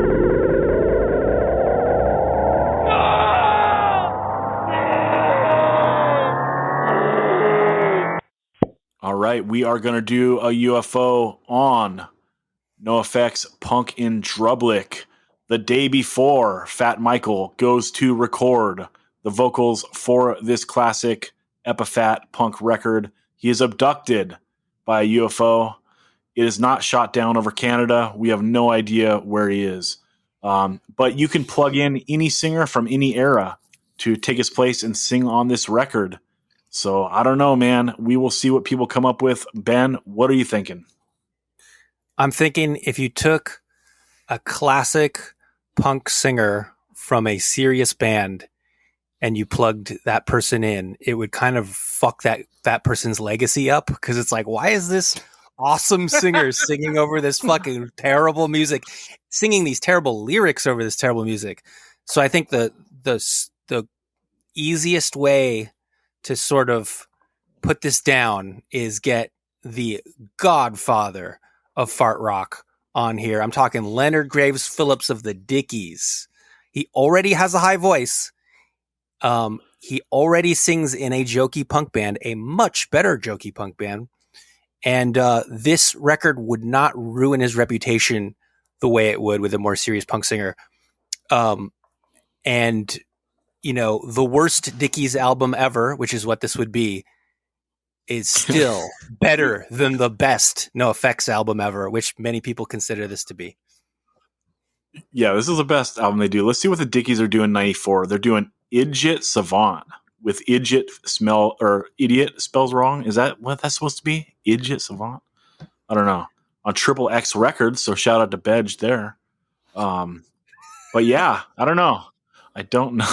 All right, we are going to do a UFO on NOFX Punk in Drublic. The day before Fat Michael goes to record the vocals for this classic Epiphat punk record, he is abducted by a UFO. It is not shot down over Canada. We have no idea where he is. But you can plug in any singer from any era to take his place and sing on this record. So I don't know, man. We will see what people come up with. Ben, what are you thinking? I'm thinking if you took a classic punk singer from a serious band and you plugged that person in, it would kind of fuck that person's legacy up, because it's like, why is this awesome singer singing over this fucking terrible music, singing these terrible lyrics over this terrible music? So I think the easiest way to sort of put this down is get the godfather of fart rock on here. I'm talking Leonard Graves Phillips of the Dickies. He already has a high voice. He already sings in a jokey punk band, a much better jokey punk band. And this record would not ruin his reputation the way it would with a more serious punk singer. And, you know, the worst Dickies album ever, which is what this would be, is still better than the best NOFX album ever, which many people consider this to be. Yeah, this is the best album they do. Let's see what the Dickies are doing in 94. They're doing Idiot Savant with idiot spells wrong. Is that what that's supposed to be? Idiot Savant? I don't know. On Triple X Records, so shout out to Bedge there. But yeah, I don't know. I don't know.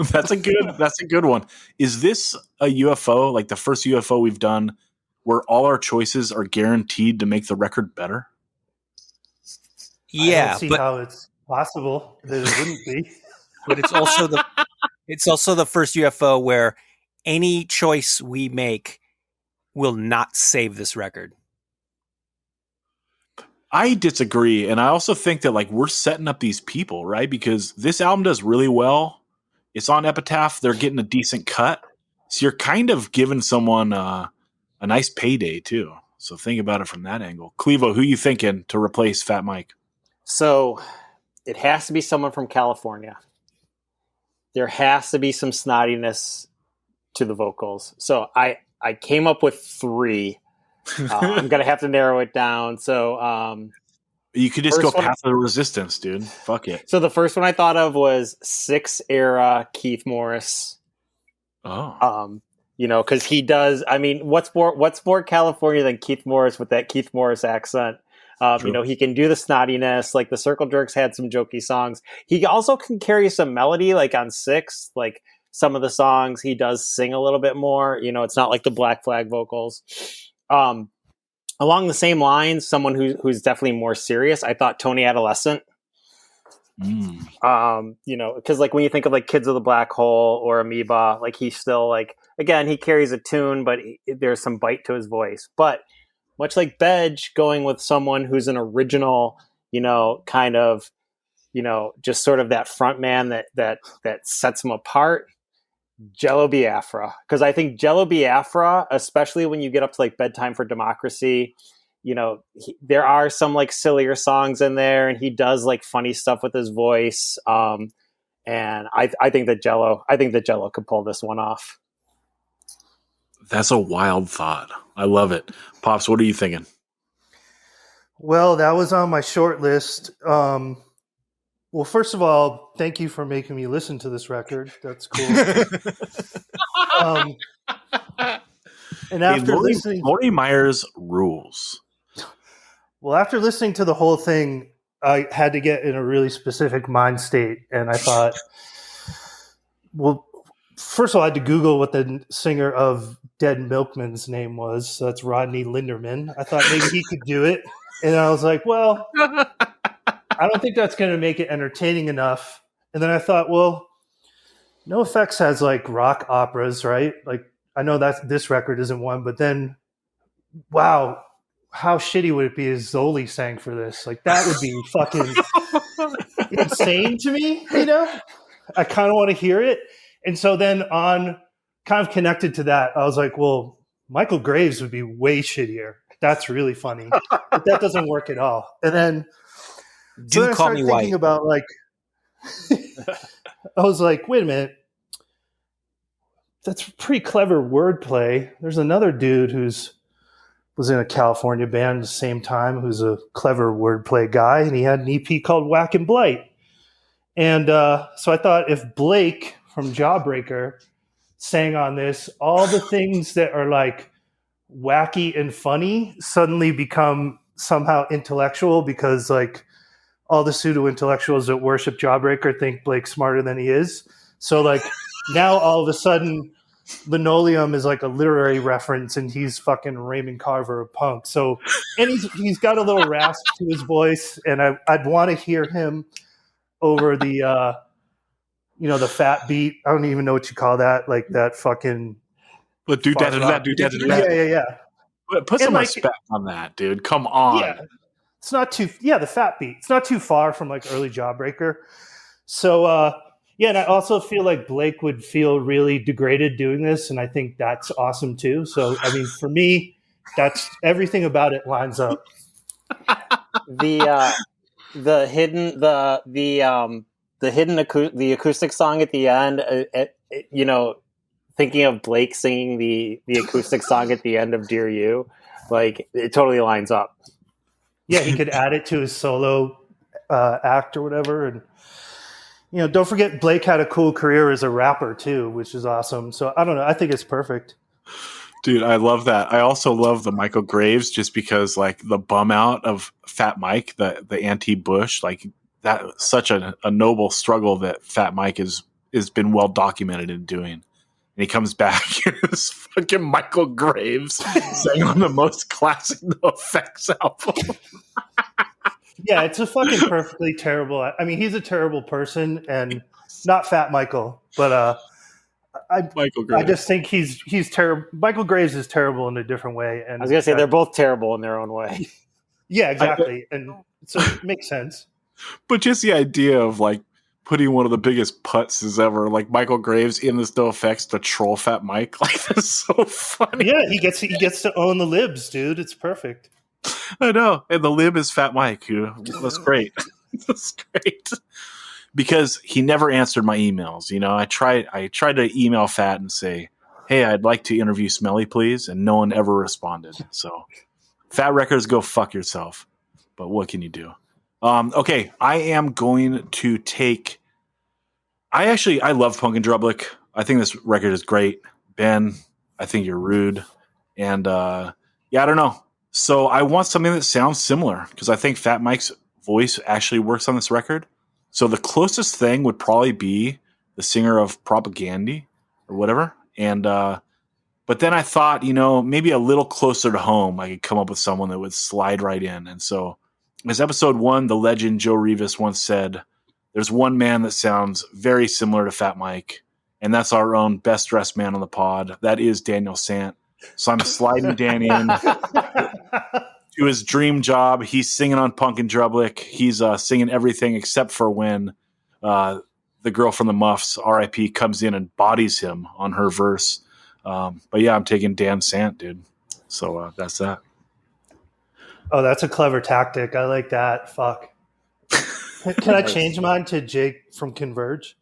That's a good one. Is this a UFO, like the first UFO we've done, where all our choices are guaranteed to make the record better? Yeah, I don't see how it's possible that it wouldn't be. But it's also the first UFO where any choice we make will not save this record. I disagree, and I also think that like we're setting up these people, right? Because this album does really well. It's on Epitaph. They're getting a decent cut. So you're kind of giving someone a nice payday too. So think about it from that angle. Clevo, who you thinking to replace Fat Mike? So it has to be someone from California. There has to be some snottiness to the vocals. So I came up with 3. I'm going to have to narrow it down. So you could just go Path of the Resistance, dude. Fuck it. So the first one I thought of was 6 era Keith Morris. Oh. You know, because he does. I mean, what's more California than Keith Morris with that Keith Morris accent? You know, he can do the snottiness. Like the Circle Jerks had some jokey songs. He also can carry some melody, like on 6. Like some of the songs, he does sing a little bit more. You know, it's not like the Black Flag vocals. Along the same lines, someone who's definitely more serious, I thought Tony Adolescent. You know, because like when you think of like Kids of the Black Hole or Amoeba, like he's still like, again, he carries a tune, but there's some bite to his voice. But much like Bedge, going with someone who's an original, you know, kind of, you know, just sort of that front man that sets him apart. Jello Biafra, because I think Jello Biafra, especially when you get up to like Bedtime for Democracy, you know, there are some like sillier songs in there, and he does like funny stuff with his voice. And I think that Jello could pull this one off. That's a wild thought. I love it. Pops, what are you thinking? Well, that was on my short list. Well, first of all, thank you for making me listen to this record. That's cool. And after listening, Maury Myers rules. Well, after listening to the whole thing, I had to get in a really specific mind state, and I thought, well, first of all, I had to Google what the singer of Dead Milkman's name was. So that's Rodney Linderman. I thought maybe he could do it, and I was like, well, I don't think that's going to make it entertaining enough. And then I thought, well, NOFX has like rock operas, right? Like I know that this record isn't one, but then, wow, how shitty would it be if Zoli sang for this? Like that would be fucking insane to me, you know? I kind of want to hear it. And so then kind of connected to that, I was like, well, Michael Graves would be way shittier. That's really funny. But that doesn't work at all. And then, Do call me white. About like, I was like, wait a minute. That's pretty clever wordplay. There's another dude was in a California band at the same time who's a clever wordplay guy, and he had an EP called Whack and Blight. And so I thought if Blake from Jawbreaker sang on this, all the things that are like wacky and funny suddenly become somehow intellectual, because like all the pseudo-intellectuals that worship Jawbreaker think Blake's smarter than he is. So like now all of a sudden Linoleum is like a literary reference and he's fucking Raymond Carver of punk. So, and he's got a little rasp to his voice, and I'd want to hear him over the the fat beat. I don't even know what you call that, like that fucking but do that. Yeah. Put some respect on that, dude. Come on. Yeah. It's not too the fat beat. It's not too far from like early Jawbreaker. So and I also feel like Blake would feel really degraded doing this, and I think that's awesome too. So I mean, for me, that's everything about it lines up. The acoustic song at the end, thinking of Blake singing the acoustic song at the end of Dear You, like it totally lines up. Yeah, he could add it to his solo act or whatever. And, don't forget Blake had a cool career as a rapper too, which is awesome. So I don't know. I think it's perfect. Dude, I love that. I also love the Michael Graves just because like the bum out of Fat Mike, the anti-Bush, like that such a noble struggle that Fat Mike has been well documented in doing. And he comes back as fucking Michael Graves sang on the most classic NOFX album. Yeah, it's a fucking perfectly terrible. I mean, he's a terrible person, and not Fat Michael, but Michael Graves. I just think he's terrible. Michael Graves is terrible in a different way. And I was gonna say they're both terrible in their own way. Yeah, exactly, and so it makes sense. But just the idea of like putting one of the biggest putzes ever, like Michael Graves in this NOFX to troll Fat Mike, like that's so funny. Yeah, he gets to own the libs, dude. It's perfect. I know, and the lib is Fat Mike. That's great. That's great because he never answered my emails. I tried to email Fat and say, "Hey, I'd like to interview Smelly, please," and no one ever responded. So, Fat Records, go fuck yourself. But what can you do? Okay, I am going to take. I love Punk and Drublic. I think this record is great. Ben, I think you're rude, and I don't know. So I want something that sounds similar because I think Fat Mike's voice actually works on this record. So the closest thing would probably be the singer of Propaganda or whatever. And but then I thought, maybe a little closer to home, I could come up with someone that would slide right in. And so as episode 1, the legend Joe Rivas once said, there's one man that sounds very similar to Fat Mike, and that's our own best dressed man on the pod. That is Daniel Sant. So I'm sliding Dan in to his dream job. He's singing on Punk and Drublic. He's singing everything except for when the girl from the Muffs, R.I.P., comes in and bodies him on her verse. But yeah, I'm taking Dan Sant, dude. So that's that. Oh, that's a clever tactic. I like that. Fuck. Can I change mine to Jake from Converge?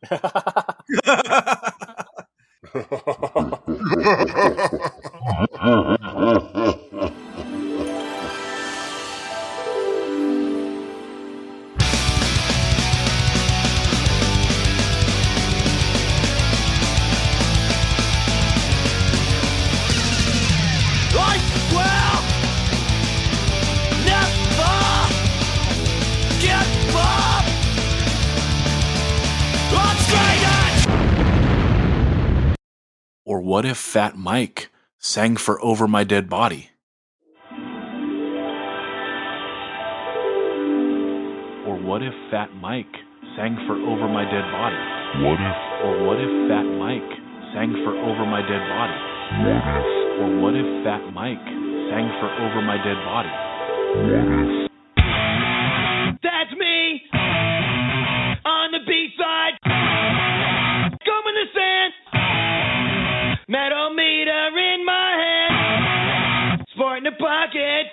Or what if Fat Mike sang for Over My Dead Body? Or what if Fat Mike sang for Over My Dead Body? What if Fat Mike sang for Over My Dead Body? What if Fat Mike sang for Over My Dead Body? That's me!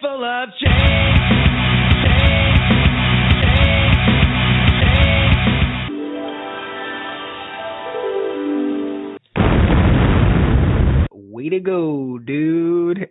full of change. Way to go, dude.